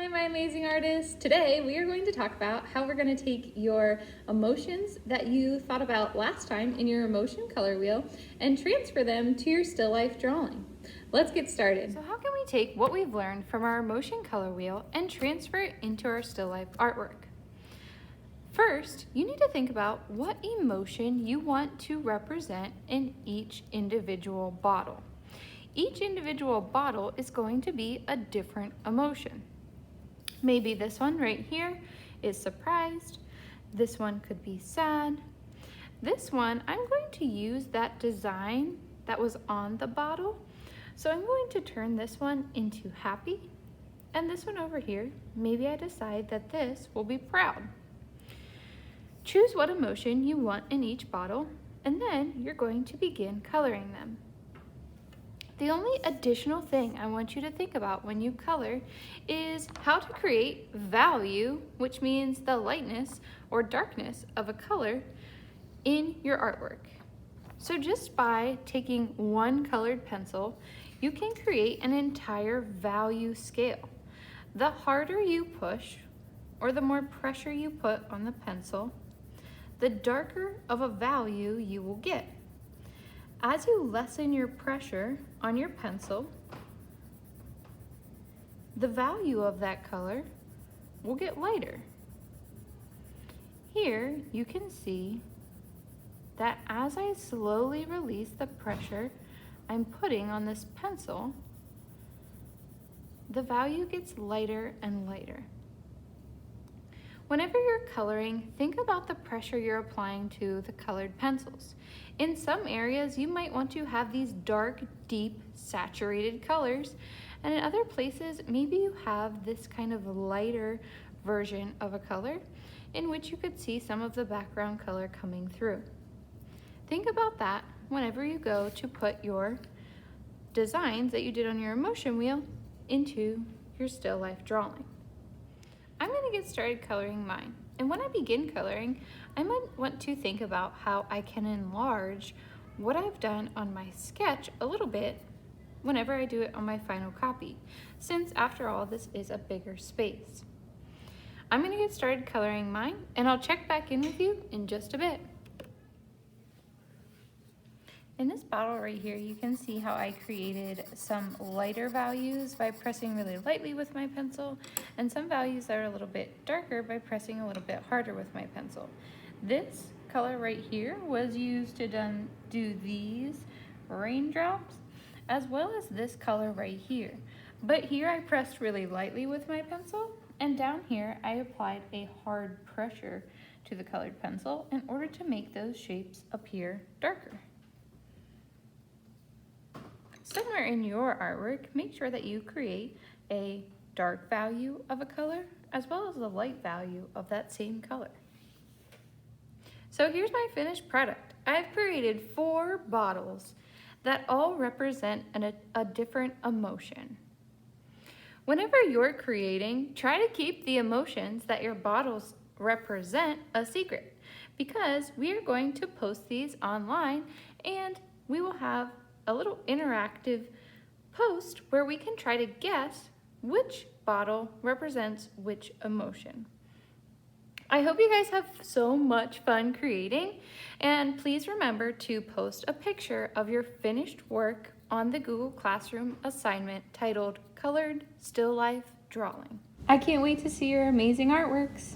Hi, my amazing artists. Today we are going to talk about how we're going to take your emotions that you thought about last time in your emotion color wheel and transfer them to your still life drawing. Let's get started. So how can we take what we've learned from our emotion color wheel and transfer it into our still life artwork? First, you need to think about what emotion you want to represent in each individual bottle. Each individual bottle is going to be a different emotion. Maybe this one right here is surprised. This one could be sad. This one, I'm going to use that design that was on the bottle. So I'm going to turn this one into happy. And this one over here, maybe I decide that this will be proud. Choose what emotion you want in each bottle, and then you're going to begin coloring them. The only additional thing I want you to think about when you color is how to create value, which means the lightness or darkness of a color in your artwork. So just by taking one colored pencil, you can create an entire value scale. The harder you push, or the more pressure you put on the pencil, the darker of a value you will get. As you lessen your pressure on your pencil, the value of that color will get lighter. Here you can see that as I slowly release the pressure I'm putting on this pencil, the value gets lighter and lighter. Whenever you're coloring, think about the pressure you're applying to the colored pencils. In some areas, you might want to have these dark, deep, saturated colors, and in other places, maybe you have this kind of lighter version of a color in which you could see some of the background color coming through. Think about that whenever you go to put your designs that you did on your emotion wheel into your still life drawing. I'm going to get started coloring mine. And when I begin coloring, I might want to think about how I can enlarge what I've done on my sketch a little bit whenever I do it on my final copy, since after all, this is a bigger space. I'm going to get started coloring mine, and I'll check back in with you in just a bit. In this bottle right here, you can see how I created some lighter values by pressing really lightly with my pencil, and some values that are a little bit darker by pressing a little bit harder with my pencil. This color right here was used to do these raindrops, as well as this color right here. But here I pressed really lightly with my pencil, and down here I applied a hard pressure to the colored pencil in order to make those shapes appear darker. Somewhere in your artwork, make sure that you create a dark value of a color as well as the light value of that same color. So here's my finished product. I've created 4 bottles that all represent a different emotion. Whenever you're creating, try to keep the emotions that your bottles represent a secret, because we are going to post these online and we will have a little interactive post where we can try to guess which bottle represents which emotion. I hope you guys have so much fun creating, and please remember to post a picture of your finished work on the Google Classroom assignment titled Colored Still Life Drawing. I can't wait to see your amazing artworks.